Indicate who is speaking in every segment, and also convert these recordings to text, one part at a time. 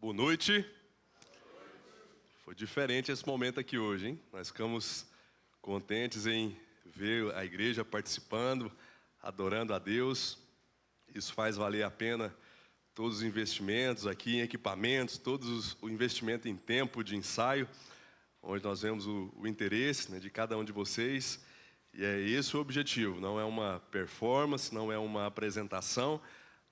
Speaker 1: Boa noite. Foi diferente esse momento aqui hoje, hein? Nós ficamos contentes em ver a igreja participando, adorando a Deus. Isso faz valer a pena todos os investimentos aqui em equipamentos, o investimento em tempo de ensaio, onde nós vemos o interesse, né, de cada um de vocês. E é esse o objetivo, não é uma performance, não é uma apresentação,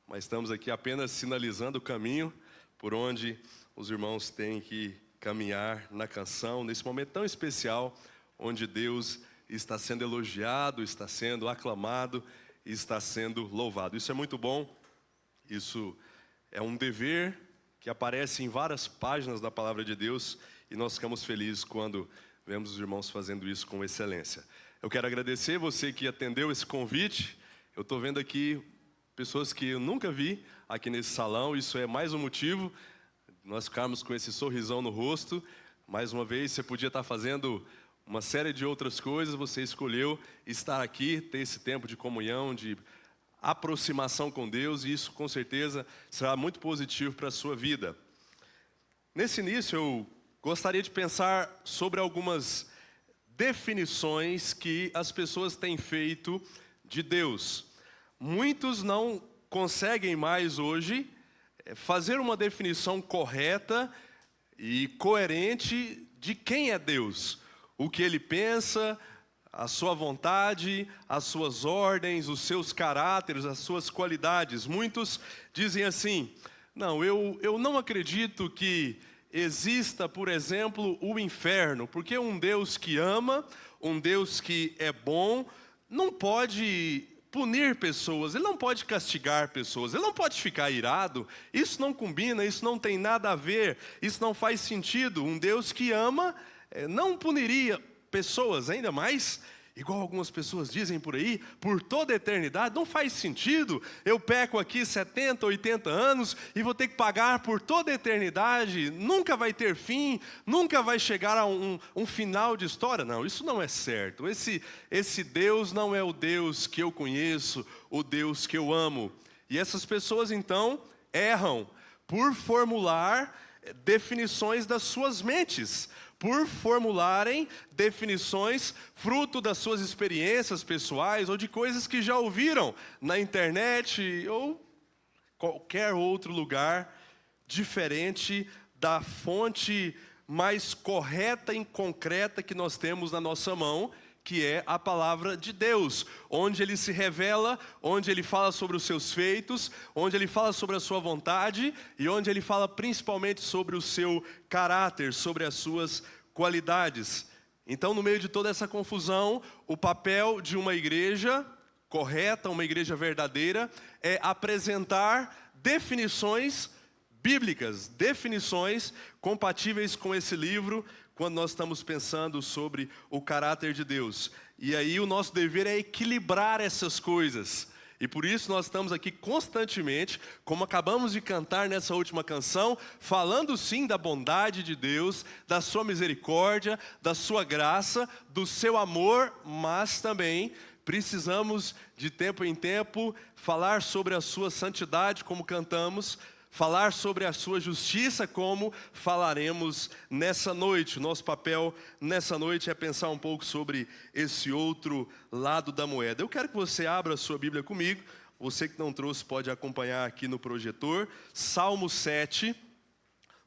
Speaker 1: mas estamos aqui apenas sinalizando o caminho por onde os irmãos têm que caminhar na canção, nesse momento tão especial, onde Deus está sendo elogiado, está sendo aclamado e está sendo louvado. Isso é muito bom, isso é um dever que aparece em várias páginas da Palavra de Deus e nós ficamos felizes quando vemos os irmãos fazendo isso com excelência. Eu quero agradecer você que atendeu esse convite. Eu estou vendo aqui pessoas que eu nunca vi aqui nesse salão, isso é mais um motivo, nós ficarmos com esse sorrisão no rosto. Mais uma vez, você podia estar fazendo uma série de outras coisas, você escolheu estar aqui, ter esse tempo de comunhão, de aproximação com Deus, e isso com certeza será muito positivo para a sua vida. Nesse início, eu gostaria de pensar sobre algumas definições que as pessoas têm feito de Deus. Muitos não conseguem mais hoje fazer uma definição correta e coerente de quem é Deus, o que Ele pensa, a sua vontade, as suas ordens, os seus caráteres, as suas qualidades. Muitos dizem assim: não, eu não acredito que exista, por exemplo, o inferno, porque um Deus que ama, um Deus que é bom, não pode punir pessoas, Ele não pode castigar pessoas, Ele não pode ficar irado. Isso não combina, isso não tem nada a ver, isso não faz sentido. Um Deus que ama não puniria pessoas, ainda mais, igual algumas pessoas dizem por aí, por toda a eternidade. Não faz sentido. Eu peco aqui 70, 80 anos e vou ter que pagar por toda a eternidade. Nunca vai ter fim, nunca vai chegar a um final de história. Não, isso não é certo. Esse Deus não é o Deus que eu conheço, o Deus que eu amo. E essas pessoas então erram por formular definições das suas mentes, por formularem definições fruto das suas experiências pessoais ou de coisas que já ouviram na internet ou qualquer outro lugar diferente da fonte mais correta e concreta que nós temos na nossa mão, que é a palavra de Deus, onde Ele se revela, onde Ele fala sobre os seus feitos, onde Ele fala sobre a sua vontade e onde Ele fala principalmente sobre o seu caráter, sobre as suas qualidades. Então, no meio de toda essa confusão, o papel de uma igreja correta, uma igreja verdadeira, é apresentar definições bíblicas, definições compatíveis com esse livro, quando nós estamos pensando sobre o caráter de Deus. E aí o nosso dever é equilibrar essas coisas. E por isso nós estamos aqui constantemente, como acabamos de cantar nessa última canção, falando sim da bondade de Deus, da sua misericórdia, da sua graça, do seu amor, mas também precisamos de tempo em tempo falar sobre a sua santidade, como cantamos, falar sobre a sua justiça, como falaremos nessa noite. O nosso papel nessa noite é pensar um pouco sobre esse outro lado da moeda. Eu quero que você abra a sua Bíblia comigo. Você que não trouxe pode acompanhar aqui no projetor. Salmo 7.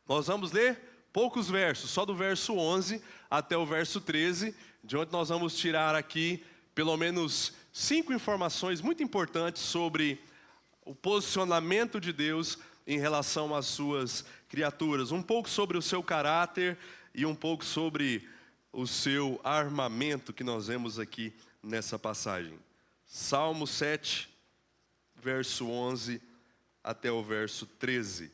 Speaker 1: Nós vamos ler poucos versos, só do verso 11 até o verso 13, de onde nós vamos tirar aqui pelo menos 5 informações muito importantes sobre o posicionamento de Deus em relação às suas criaturas, um pouco sobre o seu caráter e um pouco sobre o seu armamento que nós vemos aqui nessa passagem. Salmo 7, verso 11 até o verso 13.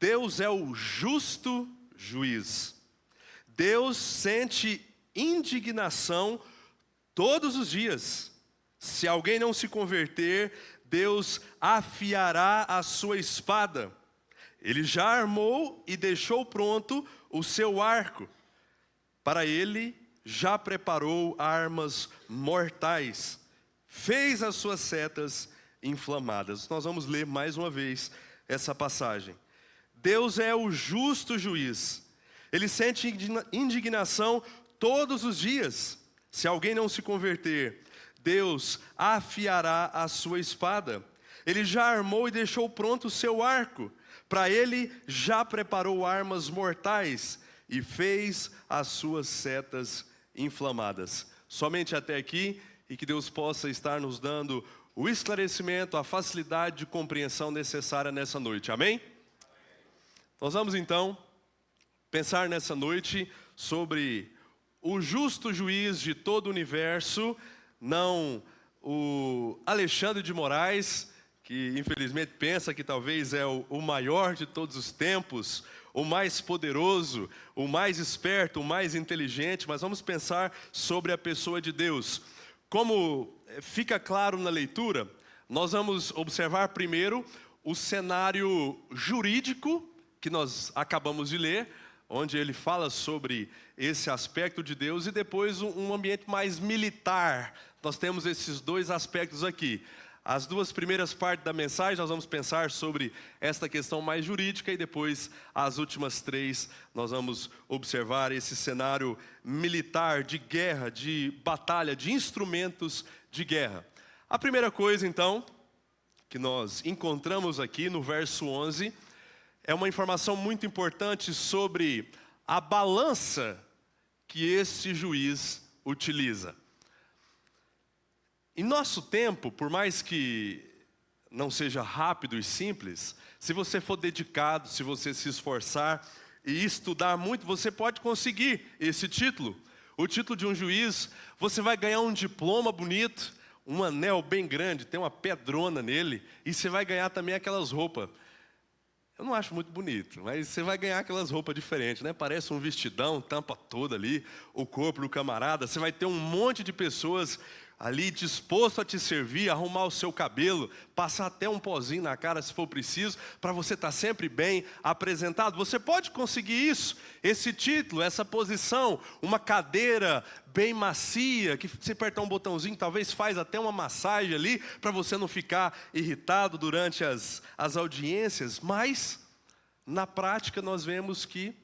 Speaker 1: Deus é o justo juiz. Deus sente indignação todos os dias. Se alguém não se converter, Deus afiará a sua espada. Ele já armou e deixou pronto o seu arco. Para ele já preparou armas mortais. fez as suas setas inflamadas. Nós vamos ler mais uma vez essa passagem. Deus é o justo juiz. Ele sente indignação todos os dias. Se alguém não se converter, Deus afiará a sua espada. Ele já armou e deixou pronto o seu arco. Para ele já preparou armas mortais e fez as suas setas inflamadas. Somente até aqui, e que Deus possa estar nos dando o esclarecimento, a facilidade de compreensão necessária nessa noite. Amém? Nós vamos então pensar nessa noite sobre o justo juiz de todo o universo, não o Alexandre de Moraes, que infelizmente pensa que talvez é o maior de todos os tempos, o mais poderoso, o mais esperto, o mais inteligente, mas vamos pensar sobre a pessoa de Deus. Como fica claro na leitura, nós vamos observar primeiro o cenário jurídico que nós acabamos de ler, onde ele fala sobre esse aspecto de Deus, e depois um ambiente mais militar. Nós temos esses dois aspectos aqui. As duas primeiras partes da mensagem nós vamos pensar sobre esta questão mais jurídica, e depois as últimas três nós vamos observar esse cenário militar, de guerra, de batalha, de instrumentos de guerra. A primeira coisa então que nós encontramos aqui no verso 11 é uma informação muito importante sobre a balança que esse juiz utiliza. Em nosso tempo, por mais que não seja rápido e simples, se você for dedicado, se você se esforçar e estudar muito, você pode conseguir esse título. O título de um juiz, você vai ganhar um diploma bonito, um anel bem grande, tem uma pedrona nele, e você vai ganhar também aquelas roupas. Eu não acho muito bonito, mas você vai ganhar aquelas roupas diferentes, né? Parece um vestidão, tampa toda ali, o corpo do camarada. Você vai ter um monte de pessoas ali disposto a te servir, arrumar o seu cabelo, passar até um pozinho na cara se for preciso, para você estar sempre bem apresentado. Você pode conseguir isso, esse título, essa posição, uma cadeira bem macia, que você apertar um botãozinho, talvez faz até uma massagem ali, para você não ficar irritado durante as audiências. Mas, na prática, nós vemos que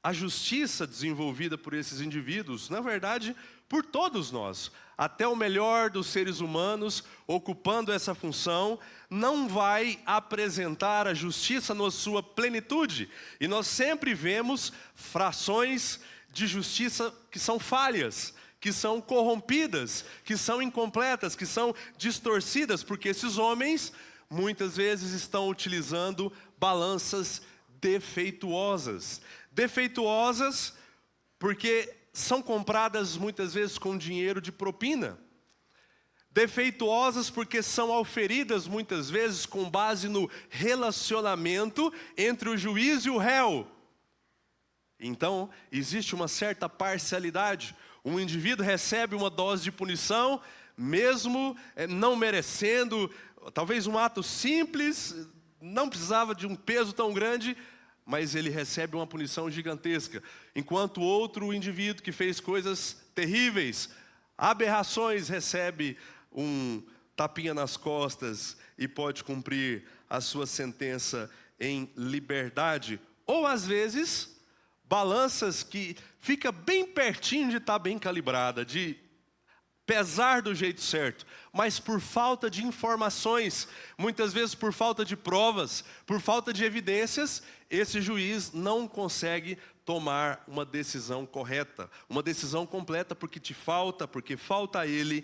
Speaker 1: a justiça desenvolvida por esses indivíduos, na verdade, por todos nós, até o melhor dos seres humanos, ocupando essa função, não vai apresentar a justiça na sua plenitude. E nós sempre vemos frações de justiça que são falhas, que são corrompidas, que são incompletas, que são distorcidas, porque esses homens, muitas vezes, estão utilizando balanças defeituosas. Defeituosas porque são compradas muitas vezes com dinheiro de propina. Defeituosas porque são auferidas muitas vezes com base no relacionamento entre o juiz e o réu. Então, existe uma certa parcialidade. Um indivíduo recebe uma dose de punição, mesmo não merecendo, talvez um ato simples, não precisava de um peso tão grande, mas ele recebe uma punição gigantesca. Enquanto outro indivíduo que fez coisas terríveis, aberrações, recebe um tapinha nas costas e pode cumprir a sua sentença em liberdade. Ou às vezes, balanças que fica bem pertinho de estar bem calibrada, de pesar do jeito certo, mas por falta de informações, muitas vezes por falta de provas, por falta de evidências, esse juiz não consegue tomar uma decisão correta, uma decisão completa, porque falta a ele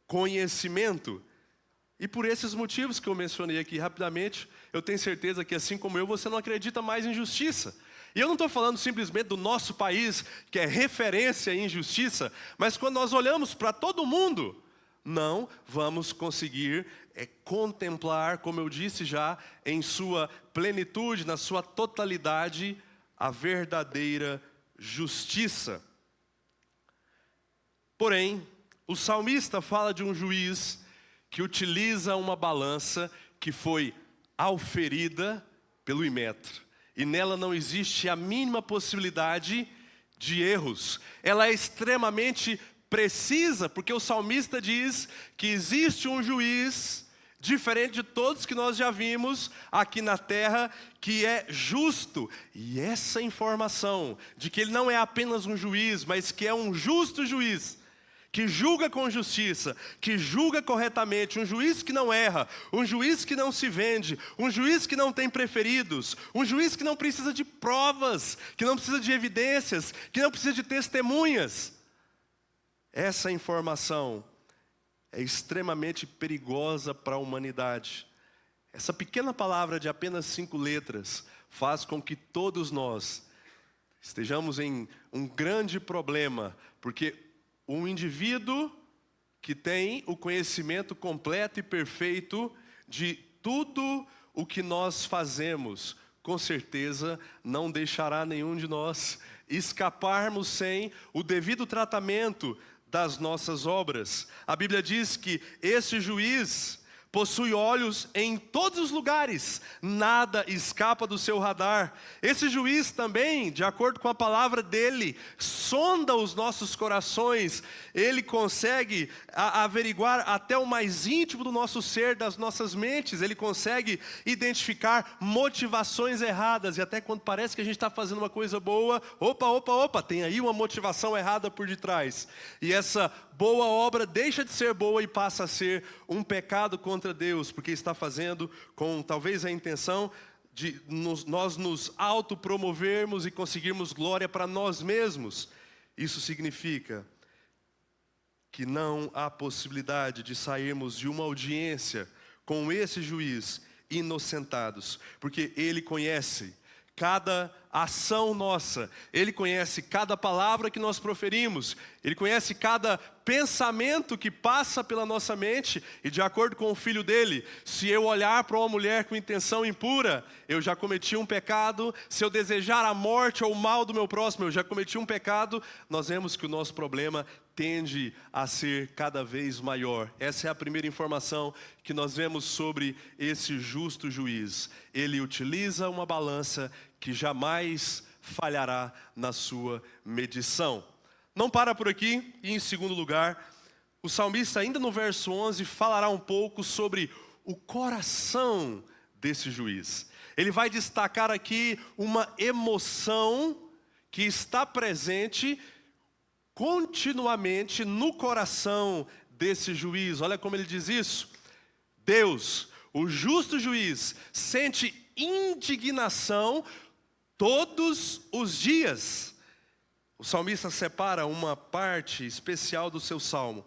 Speaker 1: conhecimento. E por esses motivos que eu mencionei aqui rapidamente, eu tenho certeza que assim como eu, você não acredita mais em justiça. E eu não estou falando simplesmente do nosso país, que é referência em justiça, mas quando nós olhamos para todo mundo, não vamos conseguir contemplar, como eu disse já, em sua plenitude, na sua totalidade, a verdadeira justiça. Porém, o salmista fala de um juiz que utiliza uma balança que foi auferida pelo Imetro. E nela não existe a mínima possibilidade de erros. Ela é extremamente precisa, porque o salmista diz que existe um juiz diferente de todos que nós já vimos aqui na terra, que é justo. E essa informação de que ele não é apenas um juiz, mas que é um justo juiz, que julga com justiça, que julga corretamente, um juiz que não erra, um juiz que não se vende, um juiz que não tem preferidos, um juiz que não precisa de provas, que não precisa de evidências, que não precisa de testemunhas. Essa informação é extremamente perigosa para a humanidade. Essa pequena palavra de apenas 5 letras faz com que todos nós estejamos em um grande problema, porque um indivíduo que tem o conhecimento completo e perfeito de tudo o que nós fazemos, com certeza não deixará nenhum de nós escaparmos sem o devido tratamento das nossas obras. A Bíblia diz que esse juiz possui olhos em todos os lugares, nada escapa do seu radar. Esse juiz também, de acordo com a palavra dele, sonda os nossos corações. Ele consegue averiguar até o mais íntimo do nosso ser, das nossas mentes. Ele consegue identificar motivações erradas. E até quando parece que a gente está fazendo uma coisa boa, opa, tem aí uma motivação errada por detrás. E essa boa obra deixa de ser boa e passa a ser um pecado contra Deus, porque está fazendo com talvez a intenção de nós nos autopromovermos e conseguirmos glória para nós mesmos. Isso significa que não há possibilidade de sairmos de uma audiência com esse juiz inocentados, porque ele conhece cada ação nossa, ele conhece cada palavra que nós proferimos, ele conhece cada pensamento que passa pela nossa mente, e de acordo com o filho dele, se eu olhar para uma mulher com intenção impura, eu já cometi um pecado. Se eu desejar a morte ou o mal do meu próximo, eu já cometi um pecado. Nós vemos que o nosso problema tende a ser cada vez maior. Essa é a primeira informação que nós vemos sobre esse justo juiz. Ele utiliza uma balança que jamais falhará na sua medição. Não para por aqui. E em segundo lugar, o salmista ainda no verso 11 falará um pouco sobre o coração desse juiz. Ele vai destacar aqui uma emoção que está presente continuamente no coração desse juiz. Olha como ele diz isso. Deus, o justo juiz, sente indignação todos os dias. O salmista separa uma parte especial do seu salmo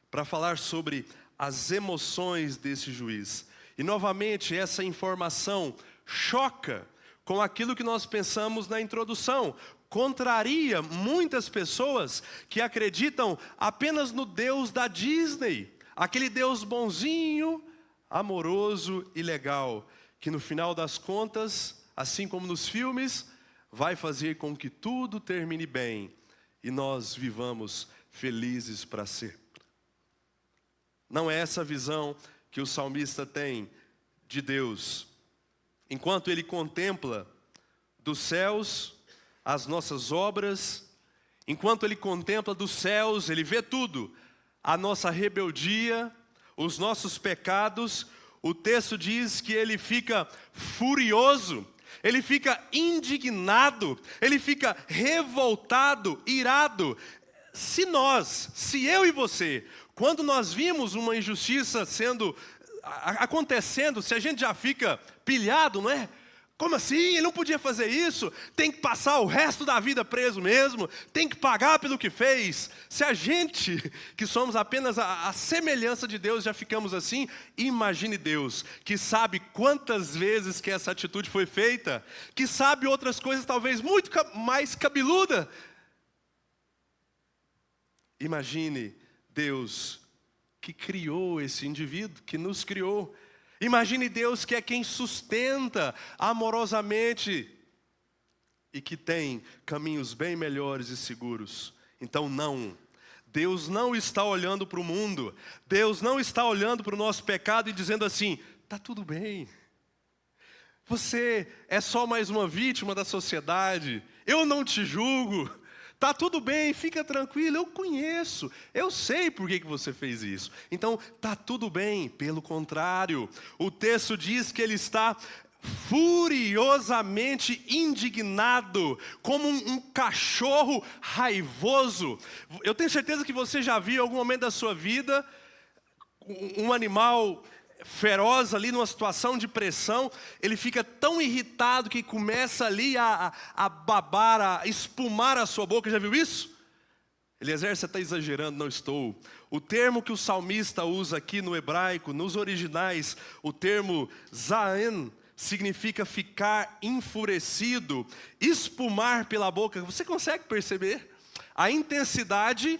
Speaker 1: para falar sobre as emoções desse juiz. E novamente essa informação choca com aquilo que nós pensamos na introdução. Contraria muitas pessoas que acreditam apenas no Deus da Disney, aquele Deus bonzinho, amoroso e legal, que no final das contas, assim como nos filmes, vai fazer com que tudo termine bem e nós vivamos felizes para sempre. Não é essa visão que o salmista tem de Deus. Enquanto ele contempla dos céus as nossas obras, enquanto ele contempla dos céus, ele vê tudo, a nossa rebeldia, os nossos pecados, o texto diz que ele fica furioso, ele fica indignado, ele fica revoltado, irado. Se eu e você, quando nós vimos uma injustiça acontecendo, se a gente já fica pilhado, não é? Como assim? Ele não podia fazer isso? Tem que passar o resto da vida preso mesmo? Tem que pagar pelo que fez? Se a gente, que somos apenas a semelhança de Deus, já ficamos assim, imagine Deus, que sabe quantas vezes que essa atitude foi feita, que sabe outras coisas talvez muito mais cabeluda. Imagine Deus que criou esse indivíduo, que nos criou. Imagine Deus que é quem sustenta amorosamente e que tem caminhos bem melhores e seguros. Então não, Deus não está olhando para o mundo, Deus não está olhando para o nosso pecado e dizendo assim, está tudo bem. Você é só mais uma vítima da sociedade, eu não te julgo, Tá tudo bem, fica tranquilo, eu conheço, eu sei por que você fez isso. Então, tá tudo bem. Pelo contrário, o texto diz que ele está furiosamente indignado, como um cachorro raivoso. Eu tenho certeza que você já viu em algum momento da sua vida um animal feroz ali numa situação de pressão. Ele fica tão irritado que começa ali a babar, a espumar a sua boca. Já viu isso? Eliezer, você está exagerando. Não estou. O termo que o salmista usa aqui no hebraico, nos originais, o termo zaen, significa ficar enfurecido, espumar pela boca. Você consegue perceber a intensidade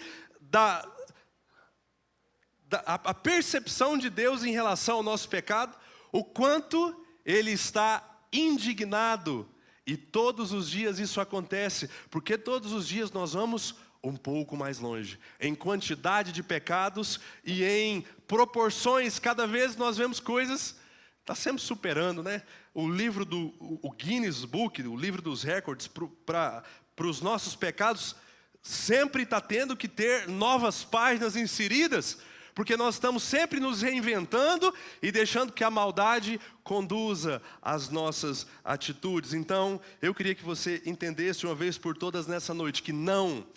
Speaker 1: a percepção de Deus em relação ao nosso pecado? O quanto Ele está indignado. E todos os dias isso acontece, porque todos os dias nós vamos um pouco mais longe, em quantidade de pecados e em proporções. Cada vez nós vemos coisas, está sempre superando, né? O livro o Guinness Book, o livro dos recordes para os nossos pecados, sempre está tendo que ter novas páginas inseridas, porque nós estamos sempre nos reinventando e deixando que a maldade conduza as nossas atitudes. Então, eu queria que você entendesse uma vez por todas nessa noite que não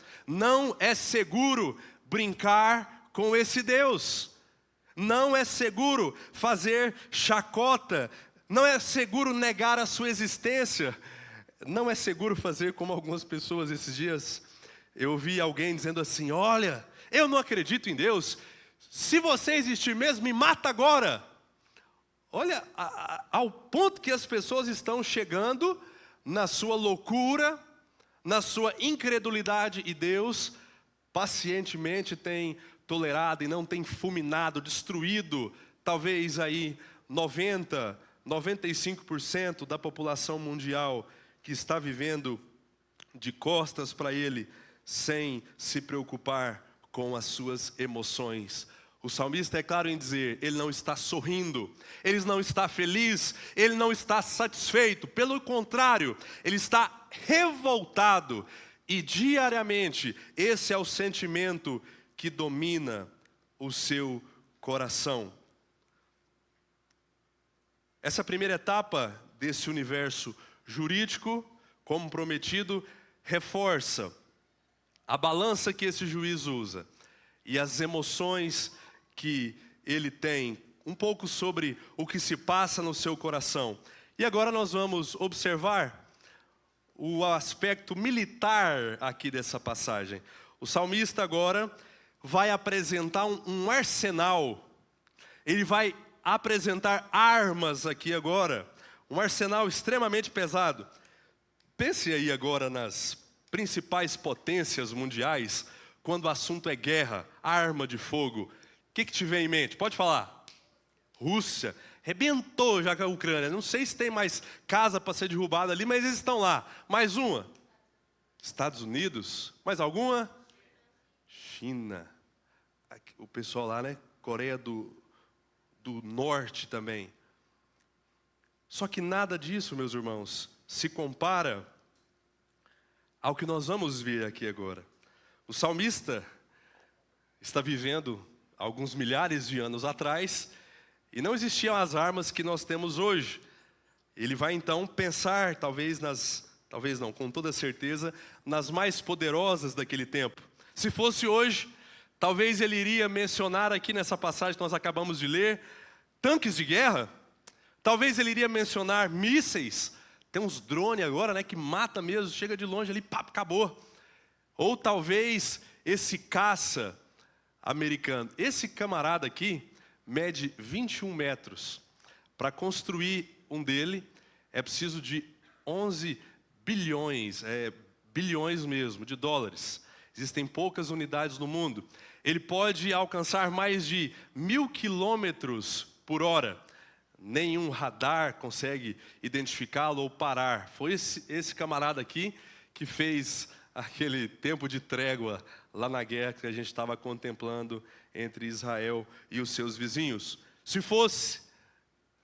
Speaker 1: é seguro brincar com esse Deus. Não é seguro fazer chacota. Não é seguro negar a sua existência. Não é seguro fazer como algumas pessoas esses dias. Eu ouvi alguém dizendo assim: olha, eu não acredito em Deus. Se você existir mesmo, me mata agora. Olha, ao ponto que as pessoas estão chegando na sua loucura, na sua incredulidade, e Deus pacientemente tem tolerado e não tem fulminado, destruído, talvez aí 95% da população mundial que está vivendo de costas para Ele, sem se preocupar com as suas emoções. O salmista é claro em dizer, ele não está sorrindo, ele não está feliz, ele não está satisfeito. Pelo contrário, ele está revoltado. E diariamente, esse é o sentimento que domina o seu coração. Essa primeira etapa desse universo jurídico, como prometido, reforça a balança que esse juiz usa e as emoções que ele tem, um pouco sobre o que se passa no seu coração. E agora nós vamos observar o aspecto militar aqui dessa passagem. O salmista agora vai apresentar um arsenal. Ele vai apresentar armas aqui agora, um arsenal extremamente pesado. Pense aí agora nas principais potências mundiais, quando o assunto é guerra, arma de fogo. O que te vem em mente? Pode falar. Rússia. Rebentou já com a Ucrânia. Não sei se tem mais casa para ser derrubada ali, mas eles estão lá. Mais uma. Estados Unidos. Mais alguma? China. O pessoal lá, né? Coreia do Norte também. Só que nada disso, meus irmãos, se compara ao que nós vamos ver aqui agora. O salmista está vivendo alguns milhares de anos atrás e não existiam as armas que nós temos hoje. Ele vai então pensar, talvez não, com toda certeza, nas mais poderosas daquele tempo. Se fosse hoje, talvez ele iria mencionar aqui nessa passagem que nós acabamos de ler, tanques de guerra. Talvez ele iria mencionar mísseis. Tem uns drones agora, né, que mata mesmo, chega de longe ali, pá, acabou. Ou talvez esse caça americano. Esse camarada aqui mede 21 metros. Para construir um dele é preciso de 11 bilhões, bilhões mesmo, de dólares. Existem poucas unidades no mundo. Ele pode alcançar mais de 1.000 quilômetros por hora. Nenhum radar consegue identificá-lo ou parar. Foi esse camarada aqui que fez aquele tempo de trégua lá na guerra que a gente estava contemplando entre Israel e os seus vizinhos. Se fosse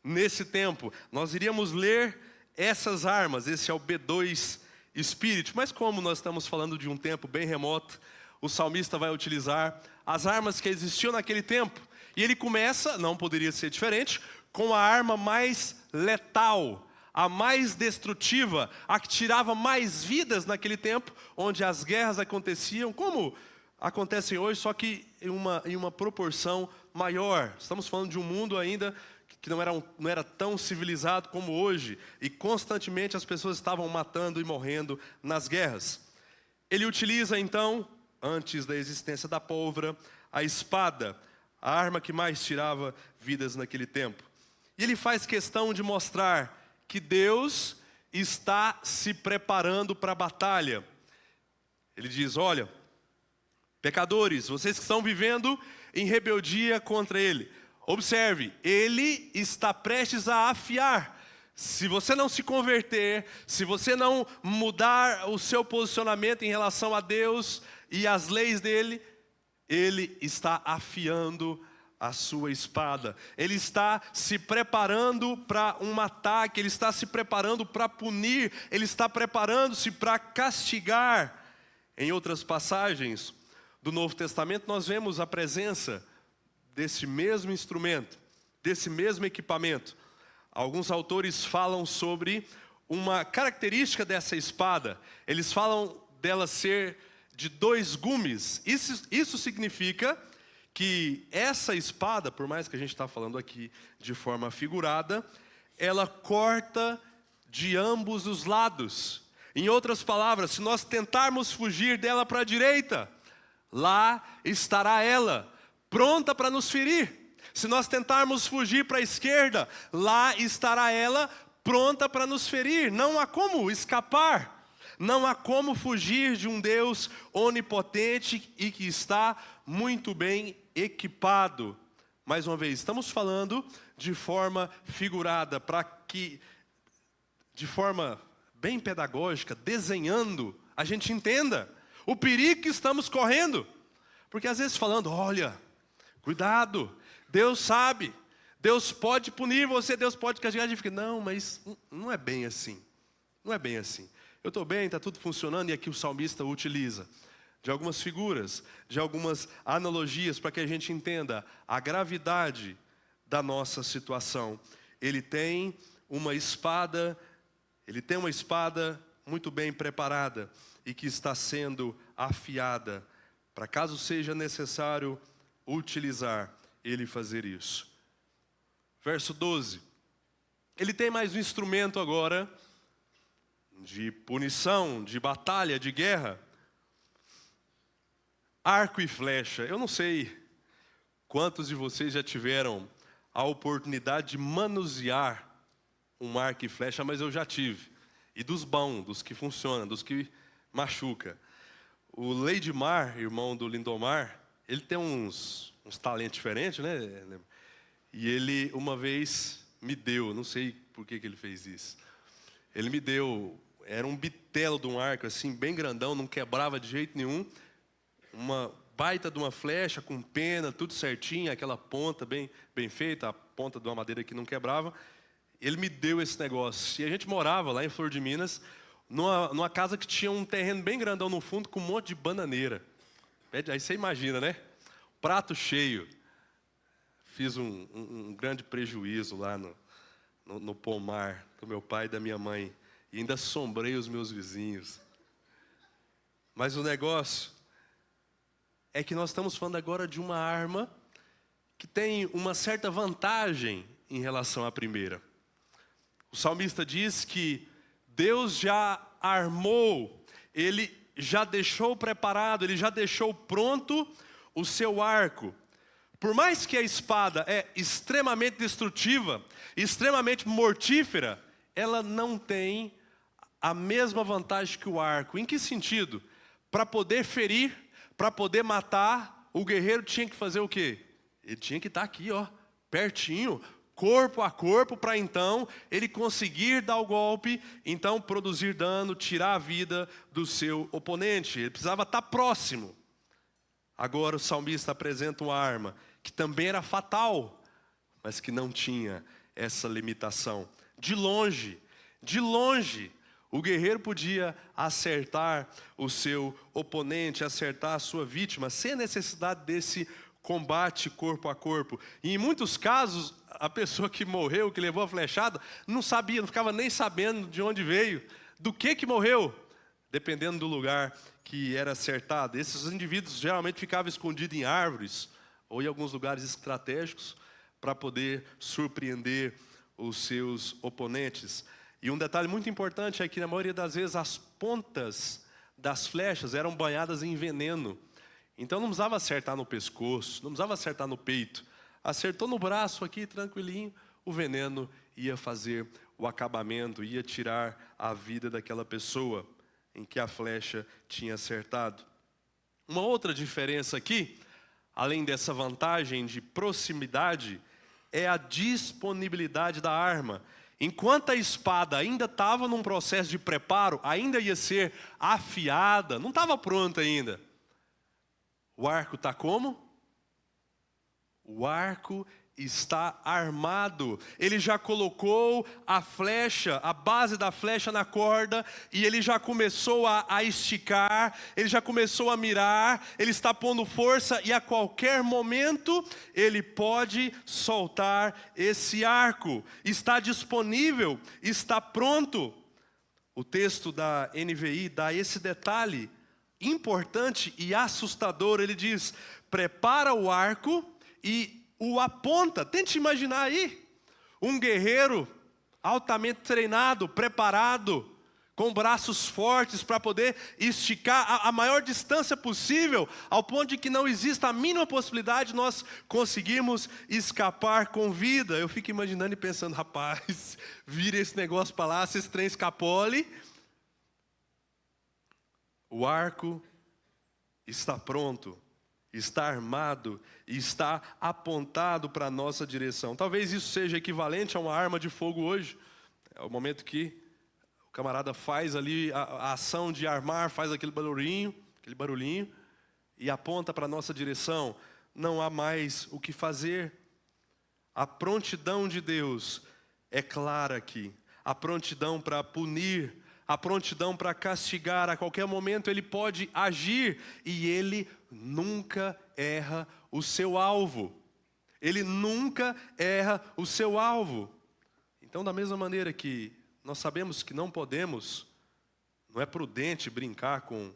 Speaker 1: nesse tempo, nós iríamos ler essas armas. Esse é o B2 espírito. Mas como nós estamos falando de um tempo bem remoto, o salmista vai utilizar as armas que existiam naquele tempo. E ele começa, não poderia ser diferente, com a arma mais letal, a mais destrutiva, a que tirava mais vidas naquele tempo, onde as guerras aconteciam, como acontecem hoje, só que em uma proporção maior. Estamos falando de um mundo ainda que não era tão civilizado como hoje, e constantemente as pessoas estavam matando e morrendo nas guerras. Ele utiliza então, antes da existência da pólvora, a espada, a arma que mais tirava vidas naquele tempo. E ele faz questão de mostrar que Deus está se preparando para a batalha. Ele diz, olha, pecadores, vocês que estão vivendo em rebeldia contra Ele, observe, Ele está prestes a afiar. Se você não se converter, se você não mudar o seu posicionamento em relação a Deus e as leis dEle, Ele está afiando a sua espada. Ele está se preparando para um ataque, Ele está se preparando para punir, Ele está preparando-se para castigar. Em outras passagens do Novo Testamento, nós vemos a presença desse mesmo instrumento, desse mesmo equipamento. Alguns autores falam sobre uma característica dessa espada. Eles falam dela ser de 2 gumes. Isso significa que essa espada, por mais que a gente está falando aqui de forma figurada, ela corta de ambos os lados. Em outras palavras, se nós tentarmos fugir dela para a direita, lá estará ela, pronta para nos ferir. Se nós tentarmos fugir para a esquerda, lá estará ela, pronta para nos ferir. Não há como escapar. Não há como fugir de um Deus onipotente e que está muito bem equipado. Mais uma vez, estamos falando de forma figurada, para que, de forma bem pedagógica, desenhando, a gente entenda o perigo que estamos correndo. Porque às vezes falando, olha, cuidado, Deus sabe, Deus pode punir você, Deus pode castigar, a gente fica, não, mas não é bem assim. Não é bem assim. Eu estou bem, está tudo funcionando, e aqui o salmista utiliza de algumas figuras, de algumas analogias, para que a gente entenda a gravidade da nossa situação. Ele tem uma espada muito bem preparada, e que está sendo afiada, para caso seja necessário utilizar, ele fazer isso. Verso 12. Ele tem mais um instrumento agora, de punição, de batalha, de guerra. Arco e flecha. Eu não sei quantos de vocês já tiveram a oportunidade de manusear um arco e flecha, mas eu já tive. E dos bons, dos que funcionam, dos que machuca. O Leidmar, irmão do Lindomar, ele tem uns talentos diferentes, né? E ele uma vez me deu, não sei por que ele fez isso. Ele me deu, era um bitelo de um arco assim, bem grandão, não quebrava de jeito nenhum. Uma baita de uma flecha com pena, tudo certinho, aquela ponta bem feita, a ponta de uma madeira que não quebrava. Ele me deu esse negócio. E a gente morava lá em Flor de Minas, numa casa que tinha um terreno bem grandão no fundo, com um monte de bananeira. Aí você imagina, né? Prato cheio. Fiz um grande prejuízo lá no pomar do meu pai e da minha mãe. E ainda assombrei os meus vizinhos. Mas o negócio é que nós estamos falando agora de uma arma que tem uma certa vantagem em relação à primeira. O salmista diz que Deus já armou, Ele já deixou preparado, Ele já deixou pronto o seu arco. Por mais que a espada é extremamente destrutiva, extremamente mortífera, ela não tem a mesma vantagem que o arco. Em que sentido? Para poder ferir, para poder matar, o guerreiro tinha que fazer o quê? Ele tinha que estar aqui, ó, pertinho, corpo a corpo, para então ele conseguir dar o golpe, então produzir dano, tirar a vida do seu oponente. Ele precisava estar próximo. Agora o salmista apresenta uma arma que também era fatal, mas que não tinha essa limitação. De longe, O guerreiro podia acertar o seu oponente, acertar a sua vítima, sem a necessidade desse combate corpo a corpo. E em muitos casos, a pessoa que morreu, que levou a flechada, não sabia, não ficava nem sabendo de onde veio, do que morreu, dependendo do lugar que era acertado. Esses indivíduos geralmente ficavam escondidos em árvores ou em alguns lugares estratégicos para poder surpreender os seus oponentes. E um detalhe muito importante é que na maioria das vezes as pontas das flechas eram banhadas em veneno. Então não precisava acertar no pescoço, não precisava acertar no peito. Acertou no braço aqui, tranquilinho, o veneno ia fazer o acabamento, ia tirar a vida daquela pessoa em que a flecha tinha acertado. Uma outra diferença aqui, além dessa vantagem de proximidade, é a disponibilidade da arma. Enquanto a espada ainda estava num processo de preparo, ainda ia ser afiada, não estava pronta ainda. O arco está como? O arco está armado. Ele já colocou a flecha, a base da flecha na corda, e ele já começou a esticar, ele já começou a mirar, ele está pondo força, e a qualquer momento ele pode soltar esse arco. Está disponível, está pronto. O texto da NVI dá esse detalhe importante e assustador. Ele diz: prepara o arco e o aponta. Tente imaginar aí um guerreiro altamente treinado, preparado, com braços fortes para poder esticar a maior distância possível, ao ponto de que não exista a mínima possibilidade de nós conseguirmos escapar com vida. Eu fico imaginando e pensando: rapaz, vira esse negócio para lá, se esse trem escapole. O arco está pronto, está armado e está apontado para a nossa direção. Talvez isso seja equivalente a uma arma de fogo hoje. É o momento que o camarada faz ali a ação de armar, faz aquele barulhinho e aponta para a nossa direção. Não há mais o que fazer. A prontidão de Deus é clara aqui. A prontidão para punir, a prontidão para castigar. A qualquer momento ele pode agir, e ele nunca erra o seu alvo. Ele nunca erra o seu alvo. Então, da mesma maneira que nós sabemos que não podemos, não é prudente brincar com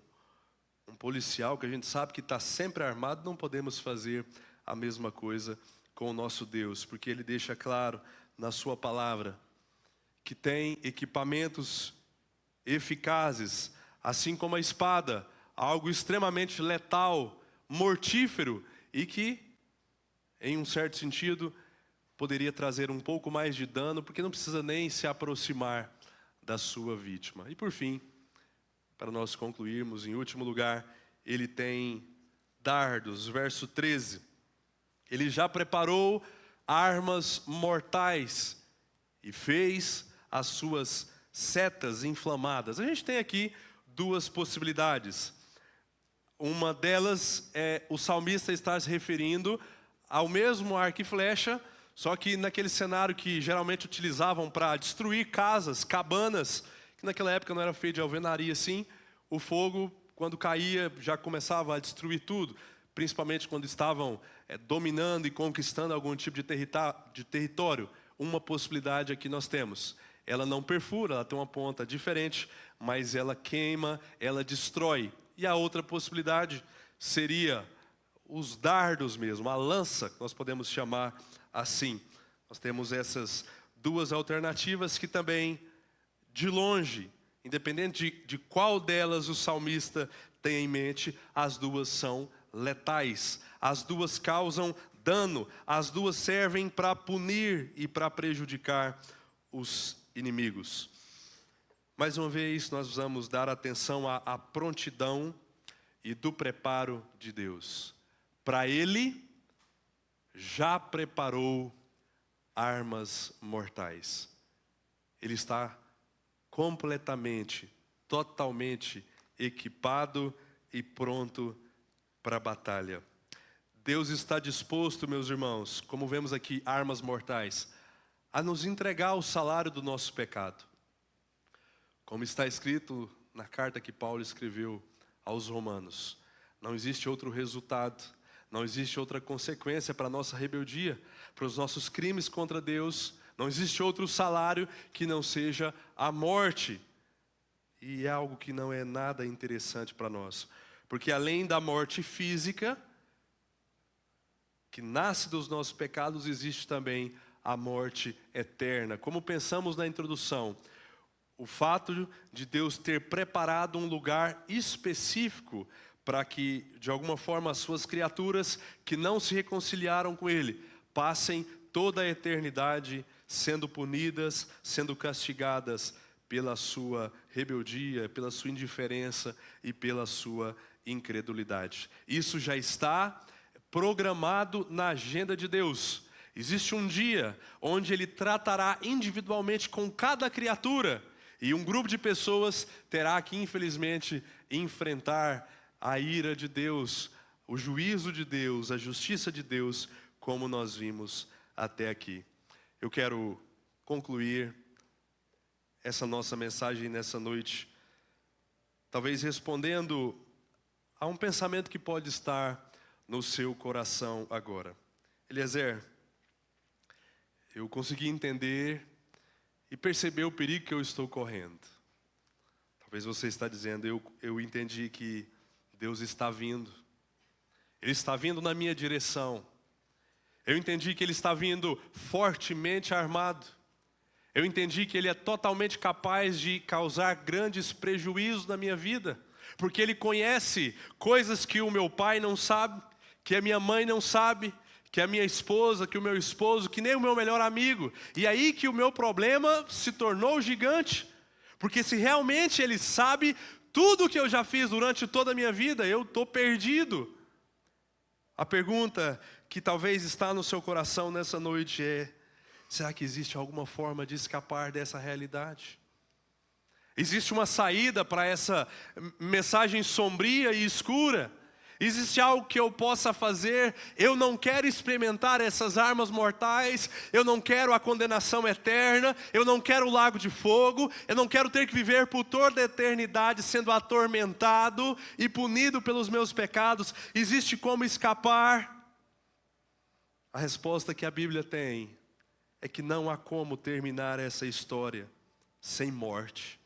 Speaker 1: um policial que a gente sabe que está sempre armado, não podemos fazer a mesma coisa com o nosso Deus, porque Ele deixa claro na sua palavra que tem equipamentos eficazes, assim como a espada, algo extremamente letal, mortífero, e que, em um certo sentido, poderia trazer um pouco mais de dano, porque não precisa nem se aproximar da sua vítima. E por fim, para nós concluirmos, em último lugar, ele tem dardos, verso 13. Ele já preparou armas mortais e fez as suas setas inflamadas. A gente tem aqui duas possibilidades. Uma delas é o salmista estar se referindo ao mesmo arco e flecha, só que naquele cenário que geralmente utilizavam para destruir casas, cabanas, que naquela época não era feito de alvenaria assim, o fogo, quando caía, já começava a destruir tudo, principalmente quando estavam dominando e conquistando algum tipo de território. Uma possibilidade aqui nós temos: ela não perfura, ela tem uma ponta diferente, mas ela queima, ela destrói. E a outra possibilidade seria os dardos mesmo, a lança, que nós podemos chamar assim. Nós temos essas duas alternativas que também, de longe, independente de qual delas o salmista tem em mente, as duas são letais. As duas causam dano, as duas servem para punir e para prejudicar os inimigos. Mais uma vez, nós vamos dar atenção à prontidão e do preparo de Deus. Para Ele, já preparou armas mortais. Ele está completamente, totalmente equipado e pronto para a batalha. Deus está disposto, meus irmãos, como vemos aqui, armas mortais, a nos entregar o salário do nosso pecado. Como está escrito na carta que Paulo escreveu aos Romanos, não existe outro resultado, não existe outra consequência para a nossa rebeldia, para os nossos crimes contra Deus, não existe outro salário que não seja a morte. E é algo que não é nada interessante para nós, porque além da morte física, que nasce dos nossos pecados, existe também a morte eterna. Como pensamos na introdução, o fato de Deus ter preparado um lugar específico para que, de alguma forma, as suas criaturas que não se reconciliaram com Ele, passem toda a eternidade sendo punidas, sendo castigadas pela sua rebeldia, pela sua indiferença e pela sua incredulidade. Isso já está programado na agenda de Deus. Existe um dia onde Ele tratará individualmente com cada criatura, e um grupo de pessoas terá que, infelizmente, enfrentar a ira de Deus, o juízo de Deus, a justiça de Deus, como nós vimos até aqui. Eu quero concluir essa nossa mensagem nessa noite, talvez respondendo a um pensamento que pode estar no seu coração agora. Eliezer, eu consegui entender e perceber o perigo que eu estou correndo. Talvez você está dizendo, eu entendi que Deus está vindo. Ele está vindo na minha direção. Eu entendi que Ele está vindo fortemente armado. Eu entendi que Ele é totalmente capaz de causar grandes prejuízos na minha vida, porque Ele conhece coisas que o meu pai não sabe, que a minha mãe não sabe, que a minha esposa, que o meu esposo, que nem o meu melhor amigo. E aí que o meu problema se tornou gigante, porque se realmente Ele sabe tudo o que eu já fiz durante toda a minha vida, eu estou perdido. A pergunta que talvez está no seu coração nessa noite é: será que existe alguma forma de escapar dessa realidade? Existe uma saída para essa mensagem sombria e escura? Existe algo que eu possa fazer? Eu não quero experimentar essas armas mortais, eu não quero a condenação eterna, eu não quero o lago de fogo, eu não quero ter que viver por toda a eternidade sendo atormentado e punido pelos meus pecados. Existe como escapar? A resposta que a Bíblia tem é que não há como terminar essa história sem morte.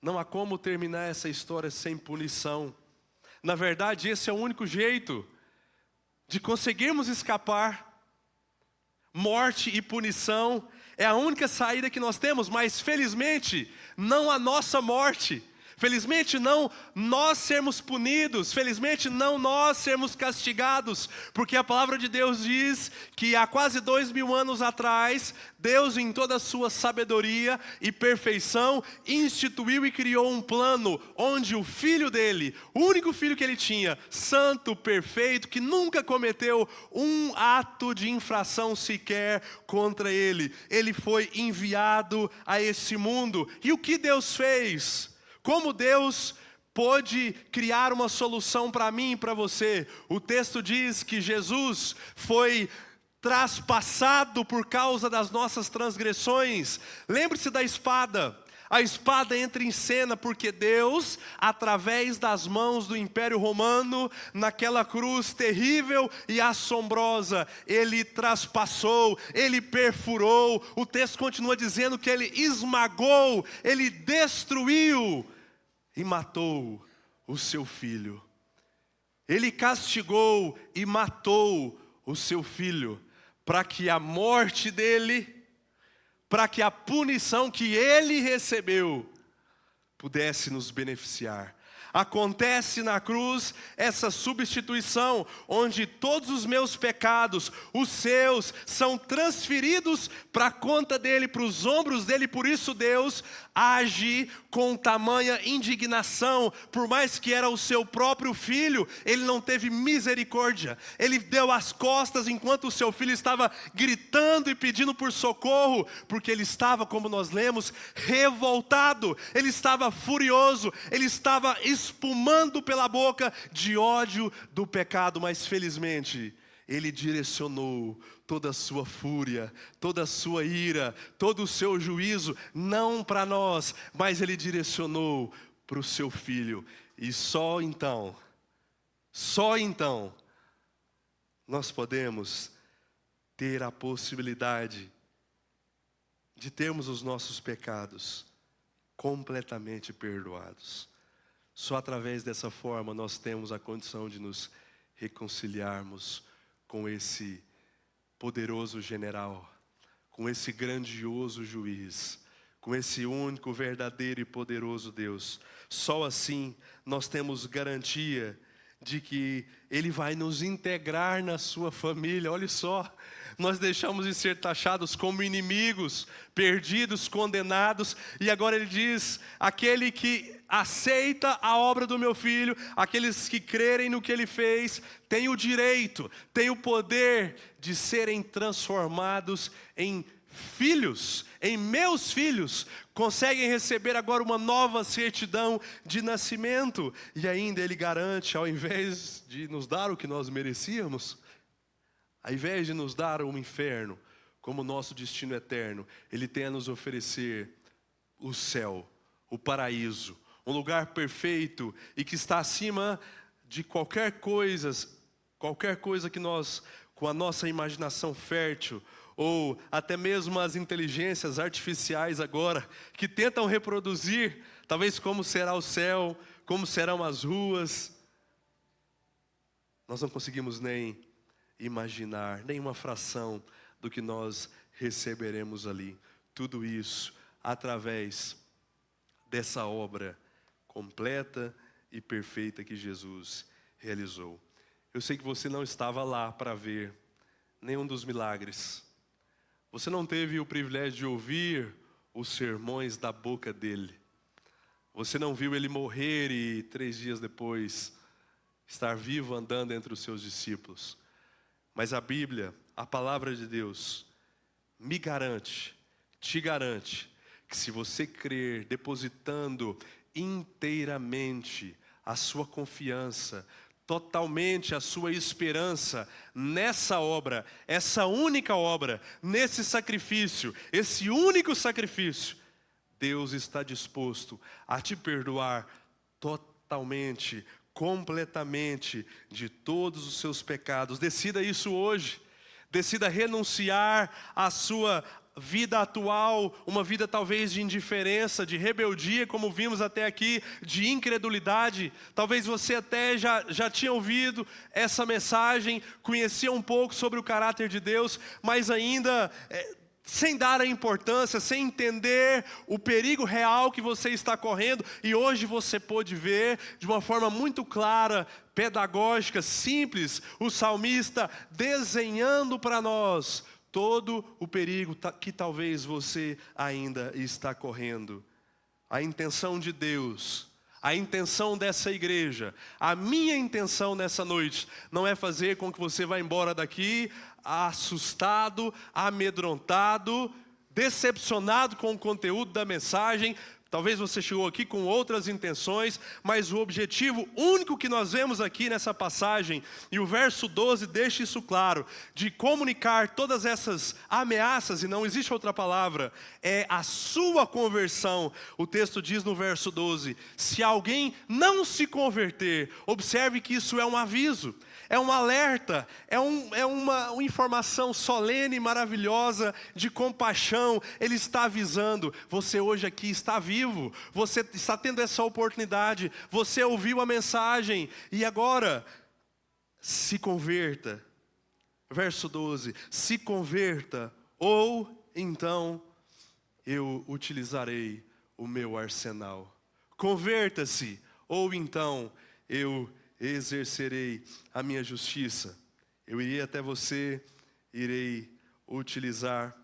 Speaker 1: Não há como terminar essa história sem punição. Na verdade, esse é o único jeito de conseguirmos escapar. Morte e punição é a única saída que nós temos, mas felizmente não a nossa morte. Felizmente não nós sermos punidos, felizmente não nós sermos castigados, porque a palavra de Deus diz que há quase 2000 anos atrás, Deus em toda a sua sabedoria e perfeição, instituiu e criou um plano, onde o filho dele, o único filho que ele tinha, santo, perfeito, que nunca cometeu um ato de infração sequer contra ele, ele foi enviado a esse mundo. E o que Deus fez? Como Deus pôde criar uma solução para mim e para você? O texto diz que Jesus foi traspassado por causa das nossas transgressões. Lembre-se da espada. A espada entra em cena porque Deus, através das mãos do Império Romano, naquela cruz terrível e assombrosa, Ele traspassou, Ele perfurou. O texto continua dizendo que Ele esmagou, Ele destruiu e matou o seu filho. Ele castigou e matou o seu filho, para que a morte dele, para que a punição que ele recebeu pudesse nos beneficiar. Acontece na cruz essa substituição, onde todos os meus pecados, os seus, são transferidos para a conta dele, para os ombros dele. Por isso Deus age com tamanha indignação. Por mais que era o seu próprio filho, Ele não teve misericórdia. Ele deu as costas enquanto o seu filho estava gritando e pedindo por socorro, porque ele estava, como nós lemos, revoltado. Ele estava furioso, ele estava espumando pela boca de ódio do pecado. Mas felizmente Ele direcionou toda a sua fúria, toda a sua ira, todo o seu juízo, não para nós, mas Ele direcionou para o seu Filho. E só então, nós podemos ter a possibilidade de termos os nossos pecados completamente perdoados. Só através dessa forma nós temos a condição de nos reconciliarmos com esse poderoso general, com esse grandioso juiz, com esse único, verdadeiro e poderoso Deus. Só assim nós temos garantia de que Ele vai nos integrar na sua família. Olha só, nós deixamos de ser taxados como inimigos, perdidos, condenados, e agora Ele diz: aquele que aceita a obra do meu Filho, aqueles que crerem no que Ele fez, têm o direito, têm o poder de serem transformados em filhos, em meus filhos, conseguem receber agora uma nova certidão de nascimento. E ainda Ele garante, ao invés de nos dar o que nós merecíamos, ao invés de nos dar um inferno como nosso destino eterno, Ele tem a nos oferecer o céu, o paraíso, um lugar perfeito e que está acima de qualquer coisa que nós, com a nossa imaginação fértil, ou até mesmo as inteligências artificiais agora, que tentam reproduzir, talvez como será o céu, como serão as ruas. Nós não conseguimos nem imaginar, nem uma fração do que nós receberemos ali. Tudo isso através dessa obra completa e perfeita que Jesus realizou. Eu sei que você não estava lá para ver nenhum dos milagres. Você não teve o privilégio de ouvir os sermões da boca dele. Você não viu ele morrer e 3 dias depois estar vivo andando entre os seus discípulos. Mas a Bíblia, a palavra de Deus, te garante, que se você crer, depositando inteiramente a sua confiança, totalmente a sua esperança nessa obra, essa única obra, nesse sacrifício, esse único sacrifício, Deus está disposto a te perdoar totalmente, completamente de todos os seus pecados. Decida isso hoje. Decida renunciar à sua vida atual, uma vida talvez de indiferença, de rebeldia, como vimos até aqui, de incredulidade. Talvez você até já tinha ouvido essa mensagem, conhecia um pouco sobre o caráter de Deus, mas ainda sem dar a importância, sem entender o perigo real que você está correndo. E hoje você pôde ver de uma forma muito clara, pedagógica, simples, o salmista desenhando para nós todo o perigo que talvez você ainda está correndo. A intenção de Deus, a intenção dessa igreja, a minha intenção nessa noite, não é fazer com que você vá embora daqui assustado, amedrontado, decepcionado com o conteúdo da mensagem. Talvez você chegou aqui com outras intenções, mas o objetivo único que nós vemos aqui nessa passagem, e o verso 12 deixa isso claro, de comunicar todas essas ameaças, e não existe outra palavra, é a sua conversão. O texto diz no verso 12, se alguém não se converter, observe que isso é um aviso, é um alerta, é uma informação solene, maravilhosa, de compaixão. Ele está avisando, você hoje aqui está vivo, você está tendo essa oportunidade, você ouviu a mensagem, e agora, se converta. Verso 12, se converta, ou então eu utilizarei o meu arsenal. Converta-se, ou então eu exercerei a minha justiça. Eu irei até você, irei utilizar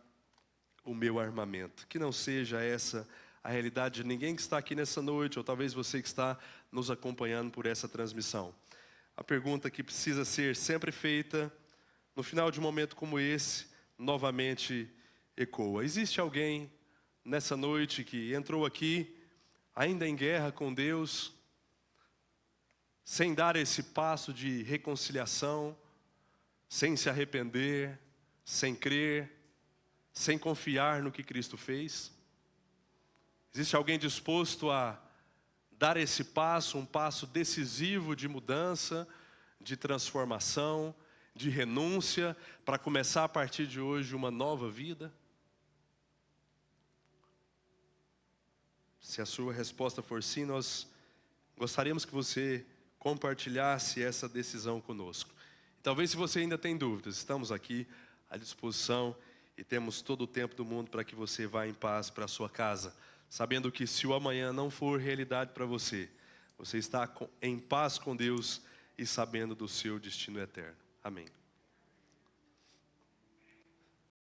Speaker 1: o meu armamento. Que não seja essa a realidade de ninguém que está aqui nessa noite, ou talvez você que está nos acompanhando por essa transmissão. A pergunta que precisa ser sempre feita, no final de um momento como esse, novamente ecoa. Existe alguém nessa noite que entrou aqui, ainda em guerra com Deus, sem dar esse passo de reconciliação, sem se arrepender, sem crer, sem confiar no que Cristo fez? Existe alguém disposto a dar esse passo, um passo decisivo de mudança, de transformação, de renúncia, para começar a partir de hoje uma nova vida? Se a sua resposta for sim, nós gostaríamos que você compartilhasse essa decisão conosco. Talvez, se você ainda tem dúvidas, estamos aqui à disposição e temos todo o tempo do mundo para que você vá em paz para a sua casa, sabendo que se o amanhã não for realidade para você, você está em paz com Deus e sabendo do seu destino eterno. Amém.